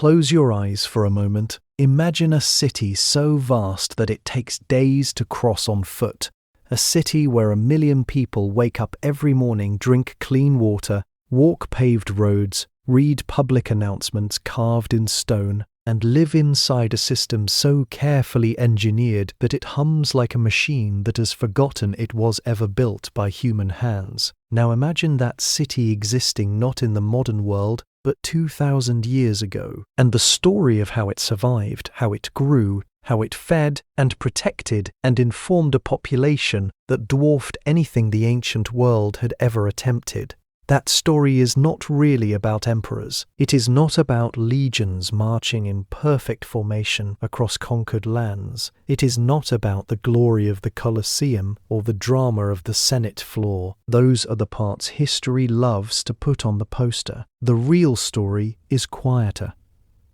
Close your eyes for a moment. Imagine a city so vast that it takes days to cross on foot. A city where 1 million people wake up every morning, drink clean water, walk paved roads, read public announcements carved in stone, and live inside a system so carefully engineered that it hums like a machine that has forgotten it was ever built by human hands. Now imagine that city existing not in the modern world, but 2,000 years ago, and the story of how it survived, how it grew, how it fed and protected and informed a population that dwarfed anything the ancient world had ever attempted. That story is not really about emperors. It is not about legions marching in perfect formation across conquered lands. It is not about the glory of the Colosseum or the drama of the Senate floor. Those are the parts history loves to put on the poster. The real story is quieter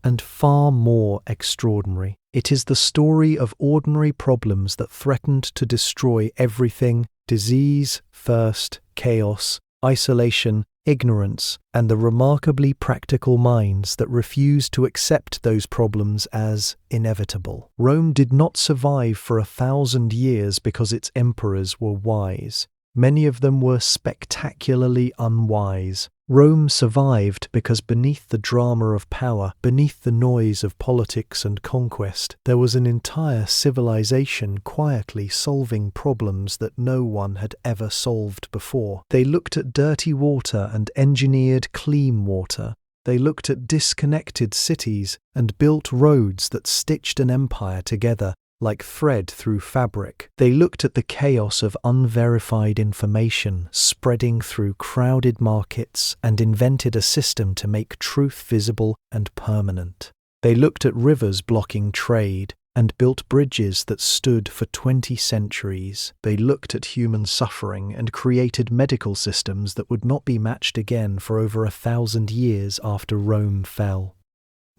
and far more extraordinary. It is the story of ordinary problems that threatened to destroy everything: disease, thirst, chaos, isolation, ignorance, and the remarkably practical minds that refused to accept those problems as inevitable. Rome did not survive for 1,000 years because its emperors were wise. Many of them were spectacularly unwise. Rome survived because beneath the drama of power, beneath the noise of politics and conquest, there was an entire civilization quietly solving problems that no one had ever solved before. They looked at dirty water and engineered clean water. They looked at disconnected cities and built roads that stitched an empire together like thread through fabric. They looked at the chaos of unverified information spreading through crowded markets and invented a system to make truth visible and permanent. They looked at rivers blocking trade and built bridges that stood for 20 centuries. They looked at human suffering and created medical systems that would not be matched again for over 1,000 years after Rome fell.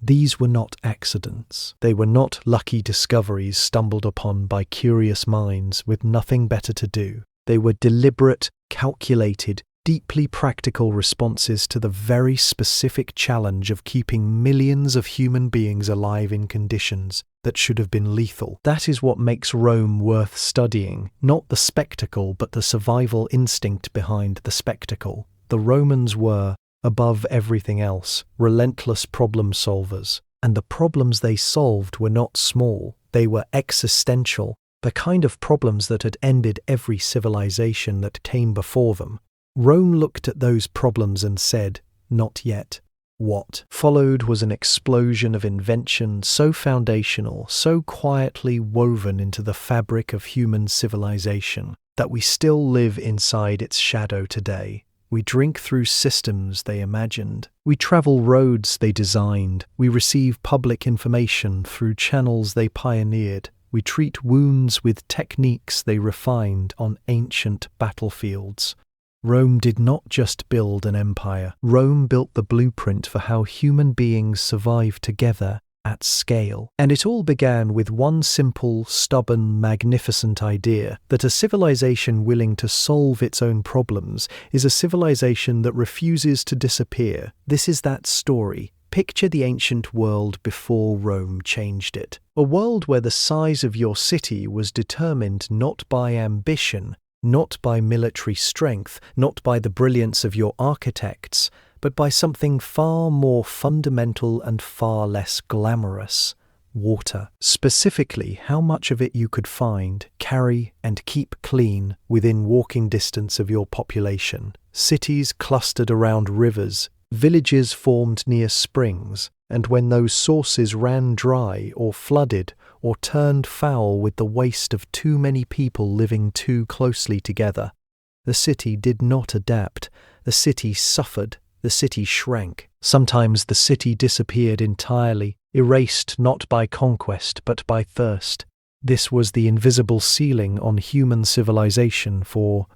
These were not accidents. They were not lucky discoveries stumbled upon by curious minds with nothing better to do. They were deliberate, calculated, deeply practical responses to the very specific challenge of keeping millions of human beings alive in conditions that should have been lethal. That is what makes Rome worth studying, not the spectacle, but the survival instinct behind the spectacle. The Romans were, above everything else, relentless problem solvers, and the problems they solved were not small. They were existential, the kind of problems that had ended every civilization that came before them. Rome looked at those problems and said, "Not yet." What followed was an explosion of invention so foundational, so quietly woven into the fabric of human civilization, that we still live inside its shadow today. We drink through systems they imagined. We travel roads they designed. We receive public information through channels they pioneered. We treat wounds with techniques they refined on ancient battlefields. Rome did not just build an empire. Rome built the blueprint for how human beings survive together at scale. And it all began with one simple, stubborn, magnificent idea: that a civilization willing to solve its own problems is a civilization that refuses to disappear. This is that story. Picture the ancient world before Rome changed it. A world where the size of your city was determined not by ambition, not by military strength, not by the brilliance of your architects, but by something far more fundamental and far less glamorous: water. Specifically, how much of it you could find, carry, and keep clean within walking distance of your population. Cities clustered around rivers, villages formed near springs, and when those sources ran dry or flooded or turned foul with the waste of too many people living too closely together, the city did not adapt. The city suffered. The city shrank. Sometimes the city disappeared entirely, erased not by conquest but by thirst. This was the invisible ceiling on human civilization for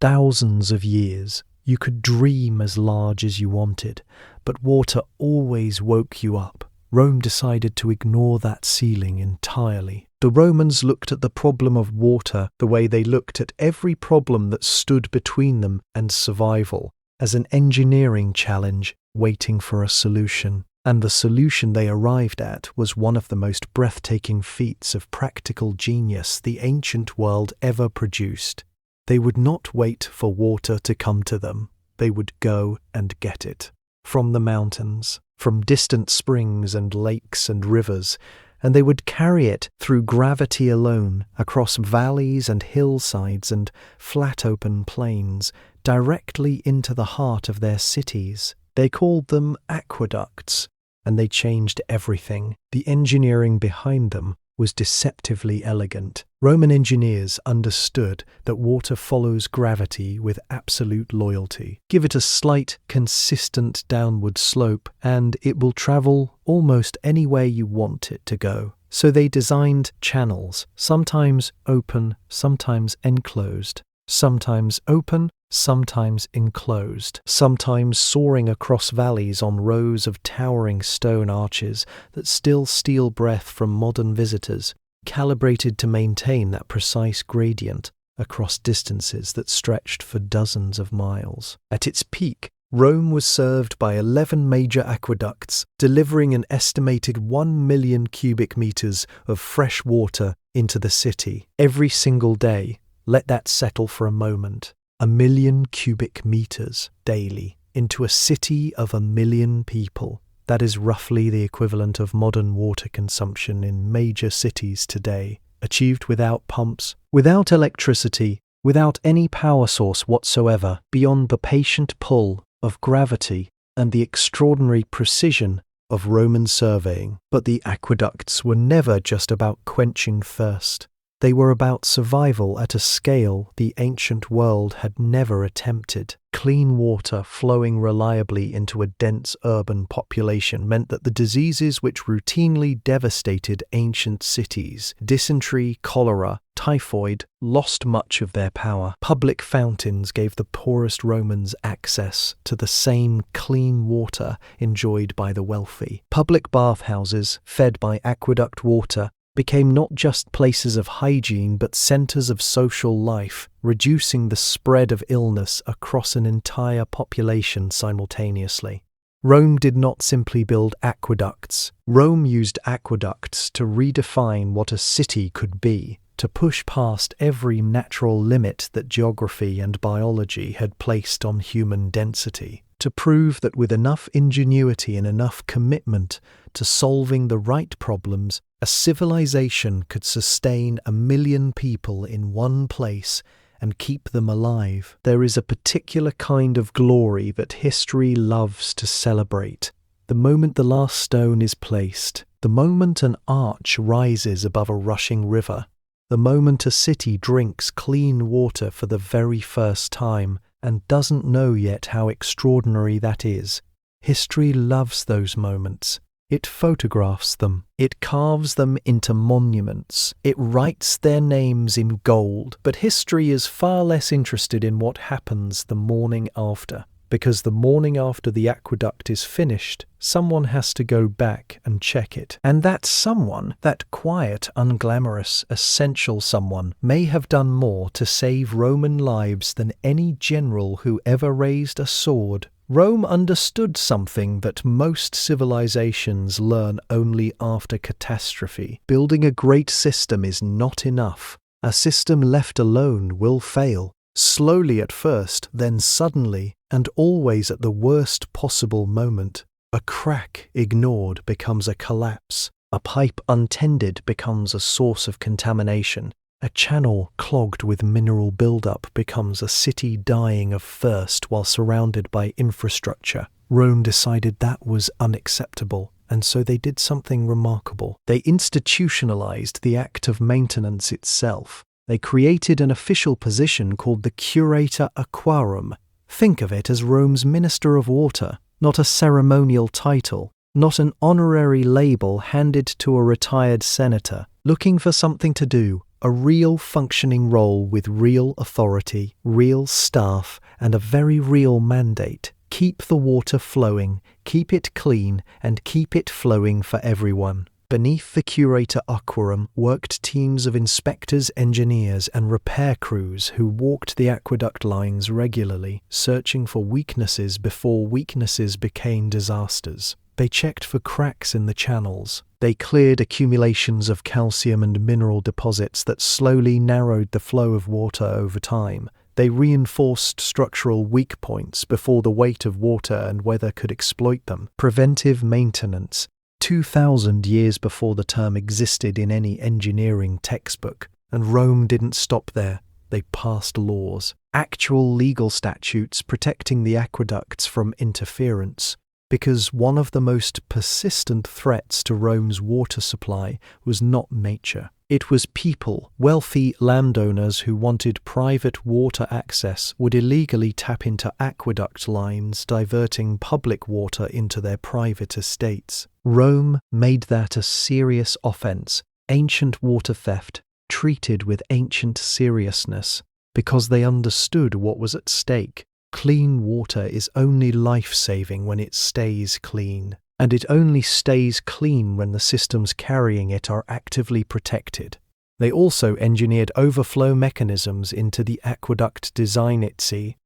thousands of years. You could dream as large as you wanted, but water always woke you up. Rome decided to ignore that ceiling entirely. The Romans looked at the problem of water the way they looked at every problem that stood between them and survival, as an engineering challenge waiting for a solution. And the solution they arrived at was one of the most breathtaking feats of practical genius the ancient world ever produced. They would not wait for water to come to them. They would go and get it. From the mountains, from distant springs and lakes and rivers, and they would carry it through gravity alone, across valleys and hillsides and flat open plains, directly into the heart of their cities. They called them aqueducts, and they changed everything. The engineering behind them was deceptively elegant. Roman engineers understood that water follows gravity with absolute loyalty. Give it a slight, consistent downward slope, and it will travel almost anywhere you want it to go. So they designed channels, sometimes open, sometimes enclosed, sometimes open, sometimes enclosed, sometimes soaring across valleys on rows of towering stone arches that still steal breath from modern visitors, calibrated to maintain that precise gradient across distances that stretched for dozens of miles. At its peak, Rome was served by 11 major aqueducts, delivering an estimated 1 million cubic meters of fresh water into the city every single day. Let that settle for a moment. 1 million cubic meters daily into a city of 1 million people. That is roughly the equivalent of modern water consumption in major cities today, achieved without pumps, without electricity, without any power source whatsoever, beyond the patient pull of gravity and the extraordinary precision of Roman surveying. But the aqueducts were never just about quenching thirst. They were about survival at a scale the ancient world had never attempted. Clean water flowing reliably into a dense urban population meant that the diseases which routinely devastated ancient cities, dysentery, cholera, typhoid, lost much of their power. Public fountains gave the poorest Romans access to the same clean water enjoyed by the wealthy. Public bathhouses, fed by aqueduct water, became not just places of hygiene but centers of social life, reducing the spread of illness across an entire population simultaneously. Rome did not simply build aqueducts. Rome used aqueducts to redefine what a city could be, to push past every natural limit that geography and biology had placed on human density, to prove that with enough ingenuity and enough commitment to solving the right problems, a civilization could sustain 1 million people in one place and keep them alive. There is a particular kind of glory that history loves to celebrate. The moment the last stone is placed, the moment an arch rises above a rushing river, the moment a city drinks clean water for the very first time and doesn't know yet how extraordinary that is. History loves those moments. It photographs them. It carves them into monuments. It writes their names in gold. But history is far less interested in what happens the morning after. Because the morning after the aqueduct is finished, someone has to go back and check it. And that someone, that quiet, unglamorous, essential someone, may have done more to save Roman lives than any general who ever raised a sword. Rome understood something that most civilizations learn only after catastrophe. Building a great system is not enough. A system left alone will fail. Slowly at first, then suddenly, and always at the worst possible moment. A crack ignored becomes a collapse. A pipe untended becomes a source of contamination. A channel clogged with mineral buildup becomes a city dying of thirst while surrounded by infrastructure. Rome decided that was unacceptable, and so they did something remarkable. They institutionalized the act of maintenance itself. They created an official position called the Curator Aquarum. Think of it as Rome's Minister of Water, not a ceremonial title, not an honorary label handed to a retired senator, looking for something to do, a real functioning role with real authority, real staff, and a very real mandate. Keep the water flowing, keep it clean, and keep it flowing for everyone. Beneath the Curator Aquarum worked teams of inspectors, engineers, and repair crews who walked the aqueduct lines regularly, searching for weaknesses before weaknesses became disasters. They checked for cracks in the channels. They cleared accumulations of calcium and mineral deposits that slowly narrowed the flow of water over time. They reinforced structural weak points before the weight of water and weather could exploit them. Preventive maintenance. 2,000 years before the term existed in any engineering textbook. And Rome didn't stop there. They passed laws. Actual legal statutes protecting the aqueducts from interference. Because one of the most persistent threats to Rome's water supply was not nature. It was people. Wealthy landowners who wanted private water access would illegally tap into aqueduct lines, diverting public water into their private estates. Rome made that a serious offense, ancient water theft, treated with ancient seriousness, because they understood what was at stake. Clean water is only life-saving when it stays clean, and it only stays clean when the systems carrying it are actively protected. They also engineered overflow mechanisms into the aqueduct design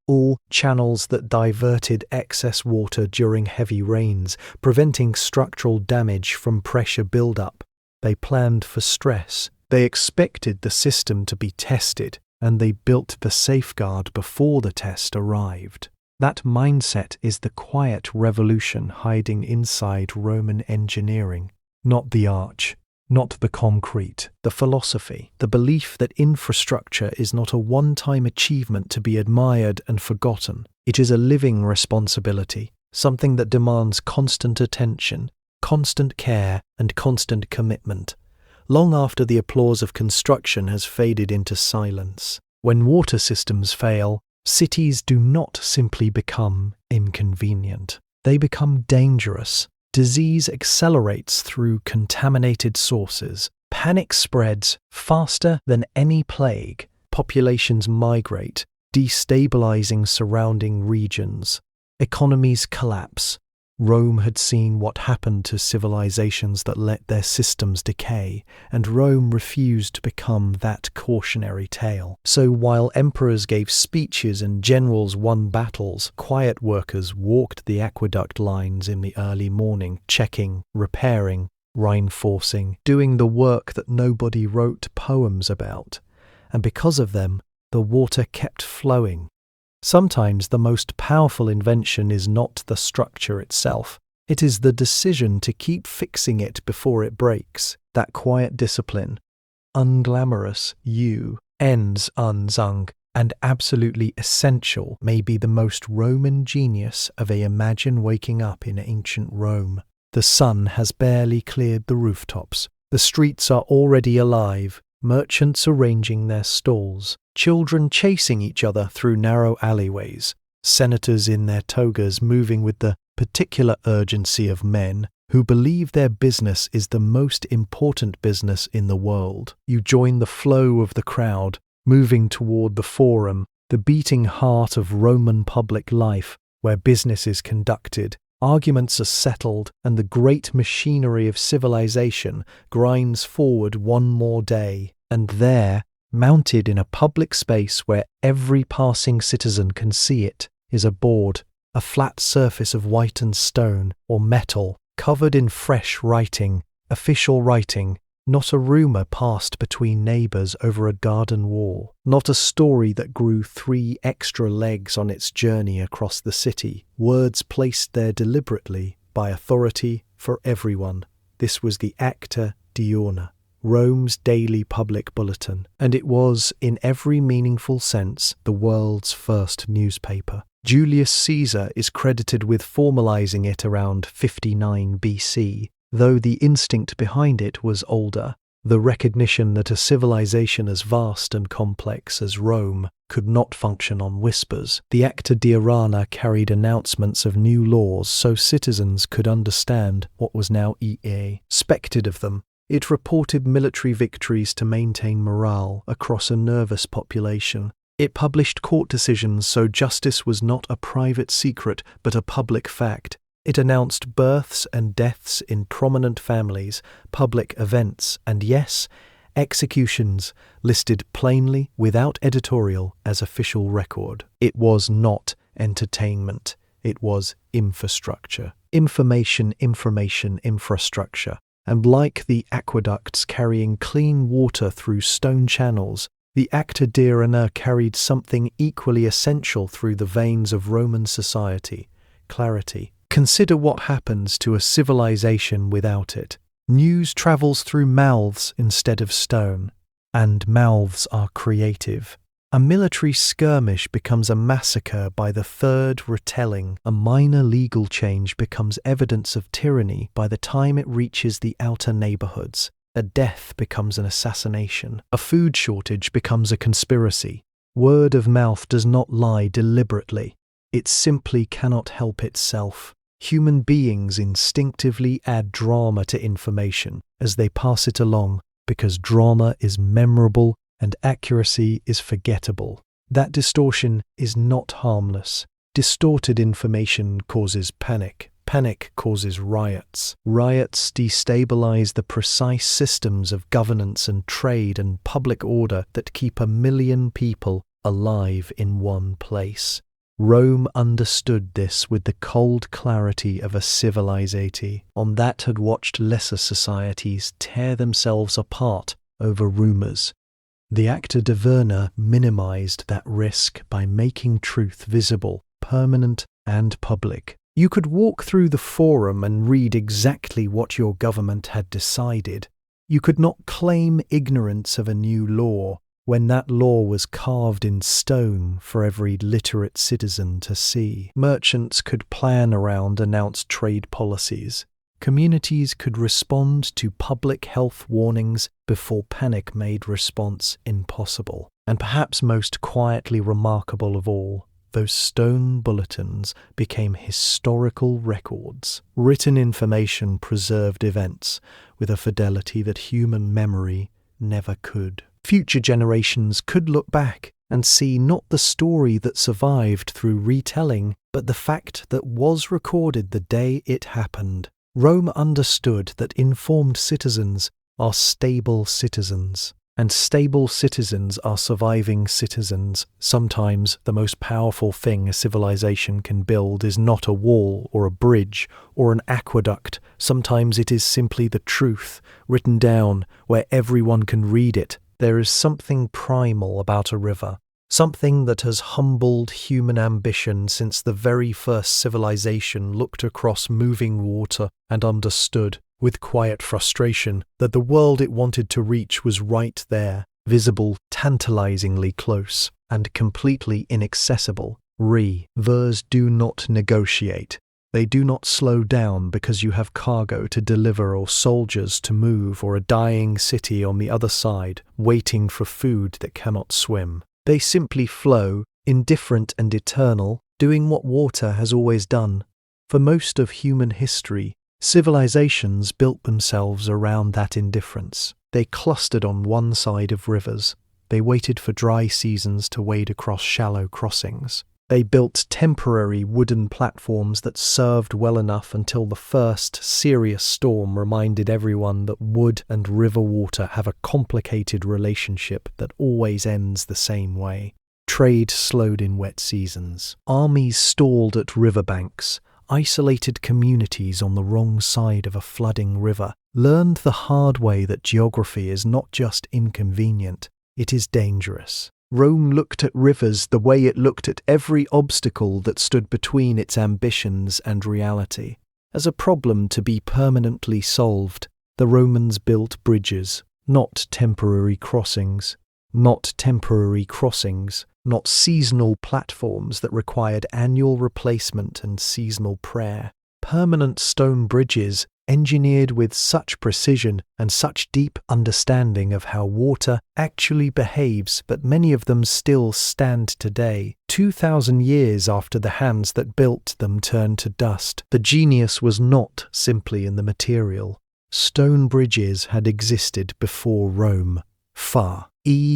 all channels that diverted excess water during heavy rains, preventing structural damage from pressure buildup. They planned for stress. They expected the system to be tested, and they built the safeguard before the test arrived. That mindset is the quiet revolution hiding inside Roman engineering. Not the arch, not the concrete, the philosophy, the belief that infrastructure is not a one-time achievement to be admired and forgotten. It is a living responsibility, something that demands constant attention, constant care, and constant commitment. Long after the applause of construction has faded into silence. When water systems fail, cities do not simply become inconvenient. They become dangerous. Disease accelerates through contaminated sources. Panic spreads faster than any plague. Populations migrate, destabilizing surrounding regions. Economies collapse. Rome had seen what happened to civilizations that let their systems decay, and Rome refused to become that cautionary tale. So while emperors gave speeches and generals won battles, quiet workers walked the aqueduct lines in the early morning, checking, repairing, reinforcing, doing the work that nobody wrote poems about. And because of them, the water kept flowing. Sometimes the most powerful invention is not the structure itself. It is the decision to keep fixing it before it breaks. That quiet discipline, unglamorous, ends unsung, and absolutely essential, may be the most Roman genius of imagine waking up in ancient Rome. The sun has barely cleared the rooftops. The streets are already alive. Merchants arranging their stalls, children chasing each other through narrow alleyways, senators in their togas moving with the particular urgency of men who believe their business is the most important business in the world. You join the flow of the crowd, moving toward the forum, the beating heart of Roman public life, where business is conducted, arguments are settled, and the great machinery of civilization grinds forward one more day. And there, mounted in a public space where every passing citizen can see it, is a board, a flat surface of whitened stone or metal, covered in fresh writing, official writing, not a rumor passed between neighbors over a garden wall, not a story that grew 3 extra legs on its journey across the city, words placed there deliberately by authority for everyone. This was the Acta Diurna, Rome's daily public bulletin, and it was, in every meaningful sense, the world's first newspaper. Julius Caesar is credited with formalizing it around 59 BC, though the instinct behind it was older, the recognition that a civilization as vast and complex as Rome could not function on whispers. The Acta Diurna carried announcements of new laws so citizens could understand what was now expected of them. It reported military victories to maintain morale across a nervous population. It published court decisions so justice was not a private secret but a public fact. It announced births and deaths in prominent families, public events, and yes, executions, listed plainly without editorial as official record. It was not entertainment. It was infrastructure. Information, infrastructure. And like the aqueducts carrying clean water through stone channels, the acta dirana carried something equally essential through the veins of Roman society: clarity. Consider what happens to a civilization without it. News travels through mouths instead of stone, and mouths are creative. A military skirmish becomes a massacre by the third retelling. A minor legal change becomes evidence of tyranny by the time it reaches the outer neighborhoods. A death becomes an assassination. A food shortage becomes a conspiracy. Word of mouth does not lie deliberately. It simply cannot help itself. Human beings instinctively add drama to information as they pass it along because drama is memorable and accuracy is forgettable. That distortion is not harmless. Distorted information causes panic. Panic causes riots. Riots destabilize the precise systems of governance and trade and public order that keep 1 million people alive in one place. Rome understood this with the cold clarity of a civilization that had watched lesser societies tear themselves apart over rumors. The acta diverna minimized that risk by making truth visible, permanent, and public. You could walk through the forum and read exactly what your government had decided. You could not claim ignorance of a new law when that law was carved in stone for every literate citizen to see. Merchants could plan around announced trade policies. Communities could respond to public health warnings before panic made response impossible. And perhaps most quietly remarkable of all, those stone bulletins became historical records. Written information preserved events with a fidelity that human memory never could. Future generations could look back and see not the story that survived through retelling, but the fact that was recorded the day it happened. Rome understood that informed citizens are stable citizens, and stable citizens are surviving citizens. Sometimes the most powerful thing a civilization can build is not a wall or a bridge or an aqueduct. Sometimes it is simply the truth, written down where everyone can read it. There is something primal about a river, something that has humbled human ambition since the very first civilization looked across moving water and understood, with quiet frustration, that the world it wanted to reach was right there, visible, tantalizingly close, and completely inaccessible. Rivers do not negotiate. They do not slow down because you have cargo to deliver or soldiers to move or a dying city on the other side waiting for food that cannot swim. They simply flow, indifferent and eternal, doing what water has always done. For most of human history, civilizations built themselves around that indifference. They clustered on one side of rivers. They waited for dry seasons to wade across shallow crossings. They built temporary wooden platforms that served well enough until the first serious storm reminded everyone that wood and river water have a complicated relationship that always ends the same way. Trade slowed in wet seasons. Armies stalled at riverbanks. Isolated communities on the wrong side of a flooding river learned the hard way that geography is not just inconvenient, it is dangerous. Rome looked at rivers the way it looked at every obstacle that stood between its ambitions and reality. As a problem to be permanently solved, the Romans built bridges, not temporary crossings. Not seasonal platforms that required annual replacement and seasonal prayer. Permanent stone bridges engineered with such precision and such deep understanding of how water actually behaves, but many of them still stand today, 2,000 years after the hands that built them turned to dust. The genius was not simply in the material. Stone bridges had existed before Rome.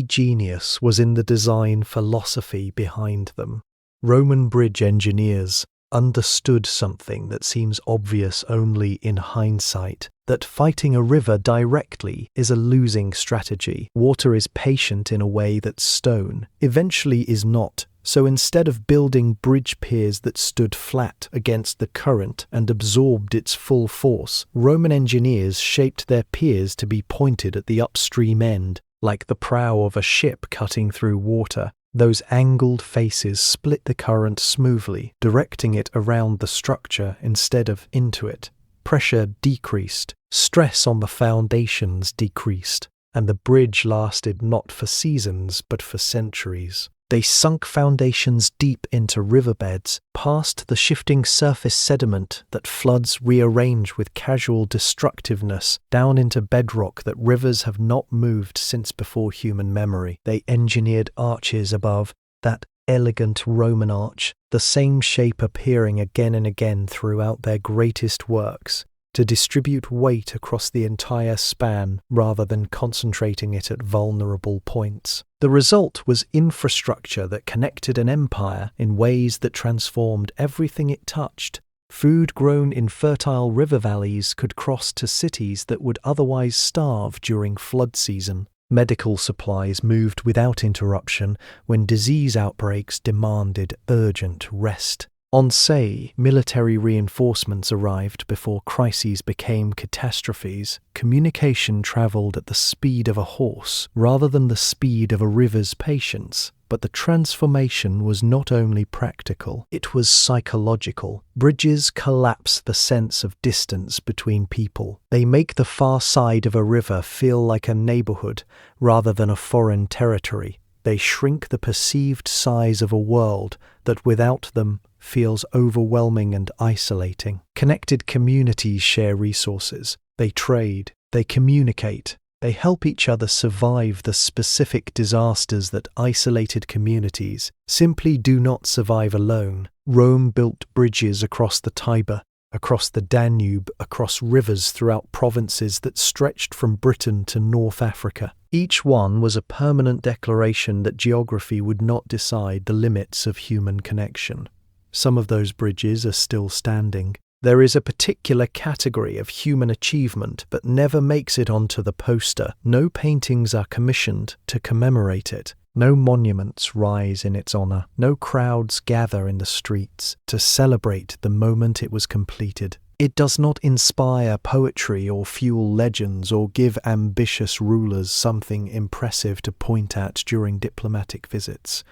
Genius was in the design philosophy behind them. Roman bridge engineers understood something that seems obvious only in hindsight, that fighting a river directly is a losing strategy. Water is patient in a way that stone eventually is not. So instead of building bridge piers that stood flat against the current and absorbed its full force, Roman engineers shaped their piers to be pointed at the upstream end, like the prow of a ship cutting through water. Those angled faces split the current smoothly, directing it around the structure instead of into it. Pressure decreased, stress on the foundations decreased, and the bridge lasted not for seasons but for centuries. They sunk foundations deep into riverbeds, past the shifting surface sediment that floods rearrange with casual destructiveness, down into bedrock that rivers have not moved since before human memory. They engineered arches above, that elegant Roman arch, the same shape appearing again and again throughout their greatest works, to distribute weight across the entire span rather than concentrating it at vulnerable points. The result was infrastructure that connected an empire in ways that transformed everything it touched. Food grown in fertile river valleys could cross to cities that would otherwise starve during flood season. Medical supplies moved without interruption when disease outbreaks demanded urgent rest. On say, military reinforcements arrived before crises became catastrophes. Communication travelled at the speed of a horse rather than the speed of a river's patience. But the transformation was not only practical, it was psychological. Bridges collapse the sense of distance between people. They make the far side of a river feel like a neighbourhood rather than a foreign territory. They shrink the perceived size of a world that without them feels overwhelming and isolating. Connected communities share resources. They trade. They communicate. They help each other survive the specific disasters that isolated communities simply do not survive alone. Rome built bridges across the Tiber, across the Danube, across rivers throughout provinces that stretched from Britain to North Africa. Each one was a permanent declaration that geography would not decide the limits of human connection. Some of those bridges are still standing. There is a particular category of human achievement that never makes it onto the poster. No paintings are commissioned to commemorate it. No monuments rise in its honor. No crowds gather in the streets to celebrate the moment it was completed. It does not inspire poetry or fuel legends or give ambitious rulers something impressive to point at during diplomatic visits.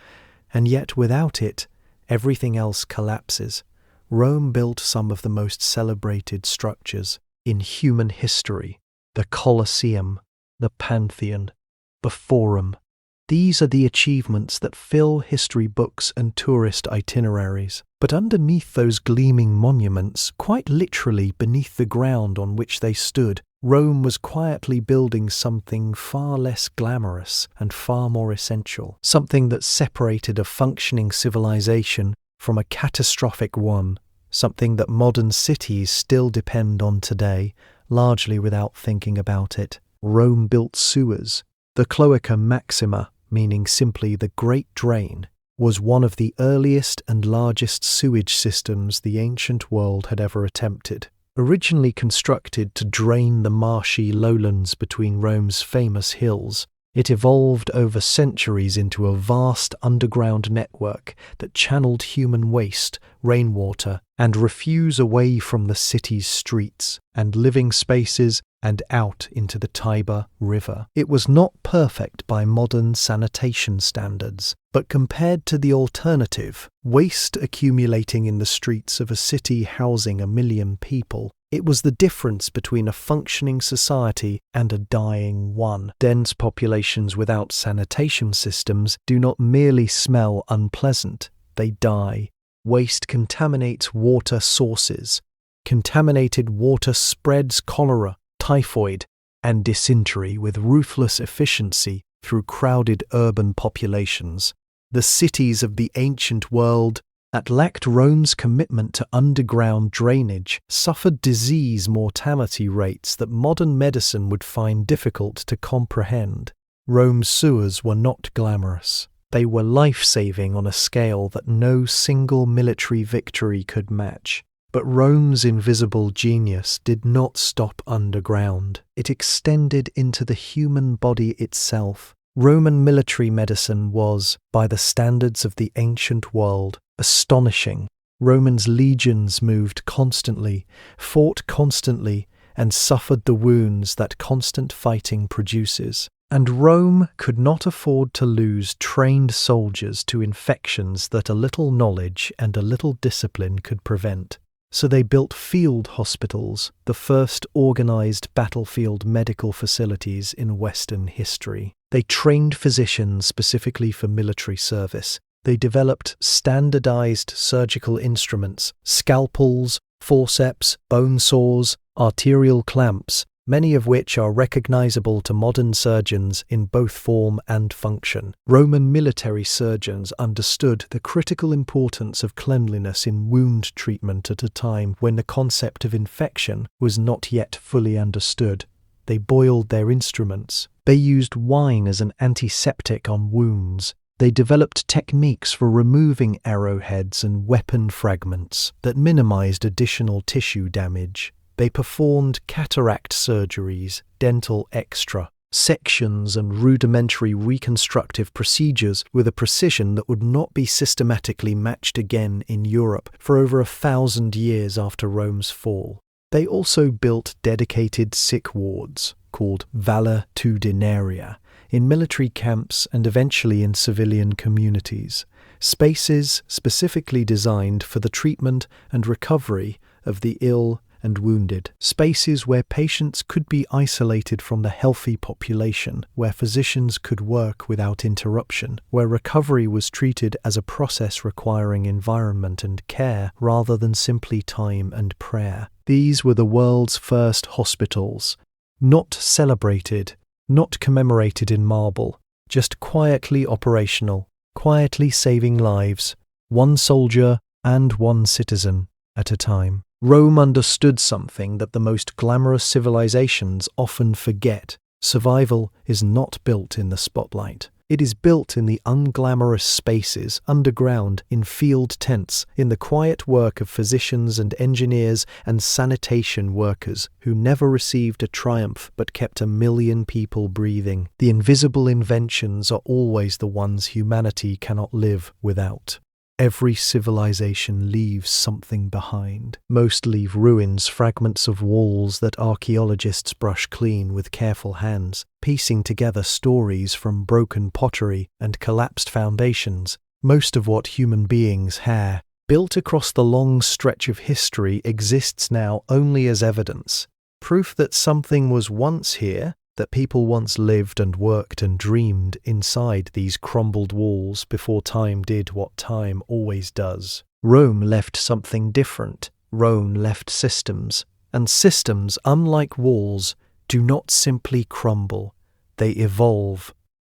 And yet without it, everything else collapses. Rome built some of the most celebrated structures in human history: the Colosseum, the Pantheon, the Forum. These are the achievements that fill history books and tourist itineraries. But underneath those gleaming monuments, quite literally beneath the ground on which they stood, Rome was quietly building something far less glamorous and far more essential, something that separated a functioning civilization from a catastrophic one, something that modern cities still depend on today, largely without thinking about it. Rome built sewers. The Cloaca Maxima, meaning simply the Great Drain, was one of the earliest and largest sewage systems the ancient world had ever attempted. Originally constructed to drain the marshy lowlands between Rome's famous hills, it evolved over centuries into a vast underground network that channeled human waste, rainwater, and refuse away from the city's streets and living spaces and out into the Tiber River. It was not perfect by modern sanitation standards, but compared to the alternative, waste accumulating in the streets of a city housing 1 million people, it was the difference between a functioning society and a dying one. Dense populations without sanitation systems do not merely smell unpleasant, they die. Waste contaminates water sources. Contaminated water spreads cholera, typhoid, and dysentery with ruthless efficiency through crowded urban populations. The cities of the ancient world that lacked Rome's commitment to underground drainage suffered disease mortality rates that modern medicine would find difficult to comprehend. Rome's sewers were not glamorous. They were life-saving on a scale that no single military victory could match. But Rome's invisible genius did not stop underground. It extended into the human body itself. Roman military medicine was, by the standards of the ancient world, astonishing. Romans' legions moved constantly, fought constantly, and suffered the wounds that constant fighting produces. And Rome could not afford to lose trained soldiers to infections that a little knowledge and a little discipline could prevent. So they built field hospitals, the first organized battlefield medical facilities in Western history. They trained physicians specifically for military service. They developed standardized surgical instruments, scalpels, forceps, bone saws, arterial clamps, many of which are recognizable to modern surgeons in both form and function. Roman military surgeons understood the critical importance of cleanliness in wound treatment at a time when the concept of infection was not yet fully understood. They boiled their instruments. They used wine as an antiseptic on wounds. They developed techniques for removing arrowheads and weapon fragments that minimized additional tissue damage. They performed cataract surgeries, dental sections and rudimentary reconstructive procedures with a precision that would not be systematically matched again in Europe for over 1,000 years after Rome's fall. They also built dedicated sick wards, called valetudinaria, in military camps and eventually in civilian communities, spaces specifically designed for the treatment and recovery of the ill and wounded, spaces where patients could be isolated from the healthy population, where physicians could work without interruption, where recovery was treated as a process requiring environment and care rather than simply time and prayer. These were the world's first hospitals, not celebrated, not commemorated in marble, just quietly operational, quietly saving lives, one soldier and one citizen at a time. Rome understood something that the most glamorous civilizations often forget. Survival is not built in the spotlight. It is built in the unglamorous spaces underground, in field tents, in the quiet work of physicians and engineers and sanitation workers who never received a triumph but kept 1 million people breathing. The invisible inventions are always the ones humanity cannot live without. Every civilization leaves something behind. Most leave ruins, fragments of walls that archaeologists brush clean with careful hands, piecing together stories from broken pottery and collapsed foundations. Most of what human beings have built across the long stretch of history exists now only as evidence, proof that something was once here, that people once lived and worked and dreamed inside these crumbled walls before time did what time always does. Rome left something different. Rome left systems. And systems, unlike walls, do not simply crumble. They evolve.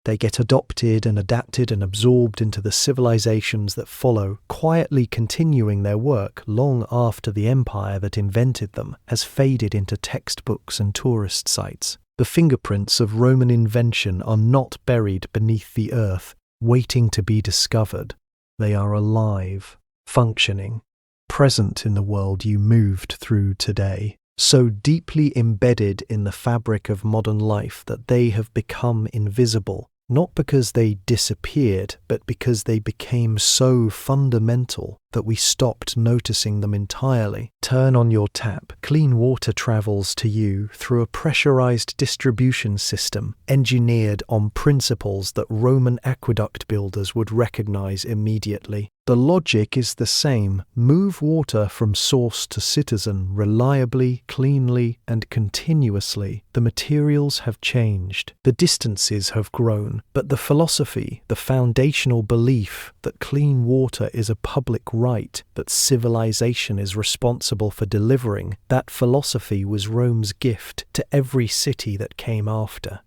They get adopted and adapted and absorbed into the civilizations that follow, quietly continuing their work long after the empire that invented them has faded into textbooks and tourist sites. The fingerprints of Roman invention are not buried beneath the earth, waiting to be discovered. They are alive, functioning, present in the world you moved through today, so deeply embedded in the fabric of modern life that they have become invisible, not because they disappeared, but because they became so fundamental that we stopped noticing them entirely. Turn on your tap. Clean water travels to you through a pressurized distribution system engineered on principles that Roman aqueduct builders would recognize immediately. The logic is the same. Move water from source to citizen reliably, cleanly, and continuously. The materials have changed. The distances have grown. But the philosophy, the foundational belief that clean water is a public right, that civilization is responsible for delivering, that philosophy was Rome's gift to every city that came after.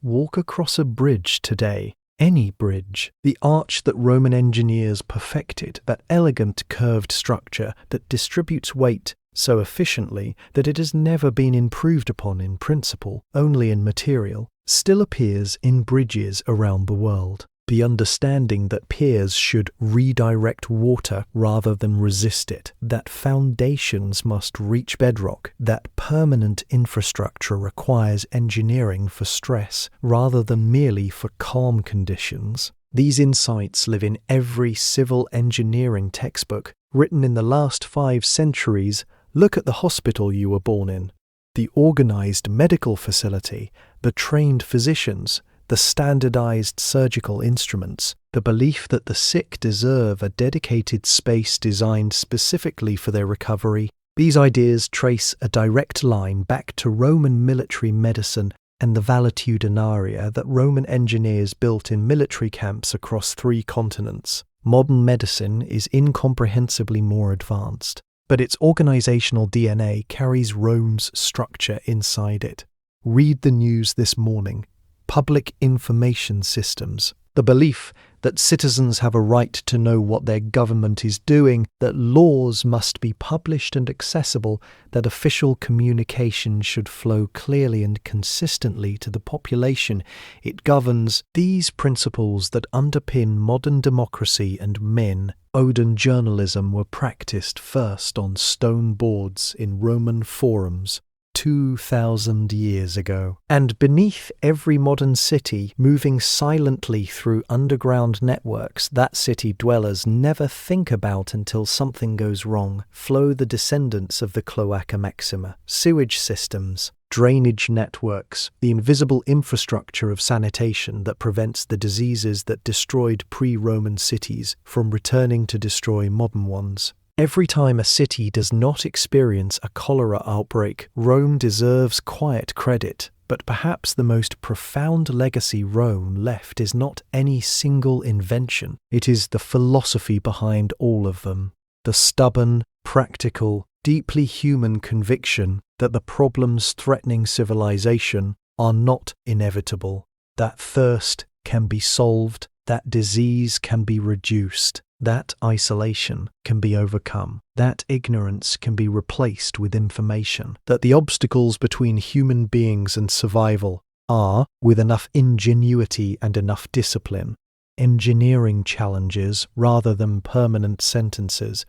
Walk across a bridge today. Any bridge. The arch that Roman engineers perfected, that elegant curved structure that distributes weight so efficiently that it has never been improved upon in principle, only in material, still appears in bridges around the world. The understanding that piers should redirect water rather than resist it, that foundations must reach bedrock, that permanent infrastructure requires engineering for stress rather than merely for calm conditions. These insights live in every civil engineering textbook written in the last 5 centuries. Look at the hospital you were born in, the organized medical facility, the trained physicians, the standardized surgical instruments, the belief that the sick deserve a dedicated space designed specifically for their recovery. These ideas trace a direct line back to Roman military medicine and the valetudinaria that Roman engineers built in military camps across 3 continents. Modern medicine is incomprehensibly more advanced, but its organizational DNA carries Rome's structure inside it. Read the news this morning. Public information systems, the belief that citizens have a right to know what their government is doing, that laws must be published and accessible, that official communication should flow clearly and consistently to the population it governs. These principles that underpin modern democracy and men, Oden journalism, were practiced first on stone boards in Roman forums 2,000 years ago. And beneath every modern city, moving silently through underground networks that city dwellers never think about until something goes wrong, flow the descendants of the Cloaca Maxima, sewage systems, drainage networks, the invisible infrastructure of sanitation that prevents the diseases that destroyed pre-Roman cities from returning to destroy modern ones. Every time a city does not experience a cholera outbreak, Rome deserves quiet credit. But perhaps the most profound legacy Rome left is not any single invention. It is the philosophy behind all of them. The stubborn, practical, deeply human conviction that the problems threatening civilization are not inevitable, that thirst can be solved, that disease can be reduced, that isolation can be overcome, that ignorance can be replaced with information, that the obstacles between human beings and survival are, with enough ingenuity and enough discipline, engineering challenges rather than permanent sentences,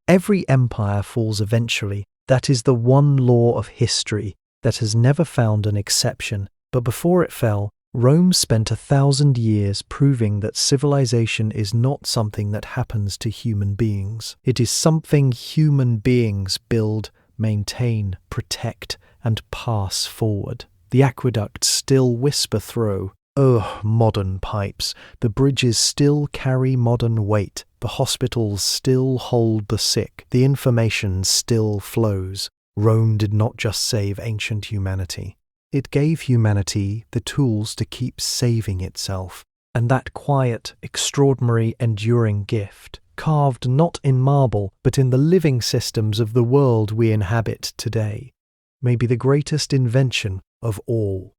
Every empire falls eventually. That is the one law of history that has never found an exception. But before it fell, Rome spent 1,000 years proving that civilization is not something that happens to human beings. It is something human beings build, maintain, protect, and pass forward. The aqueducts still whisper through, "Ugh, modern pipes." The bridges still carry modern weight. The hospitals still hold the sick. The information still flows. Rome did not just save ancient humanity. It gave humanity the tools to keep saving itself, and that quiet, extraordinary, enduring gift, carved not in marble, but in the living systems of the world we inhabit today, may be the greatest invention of all.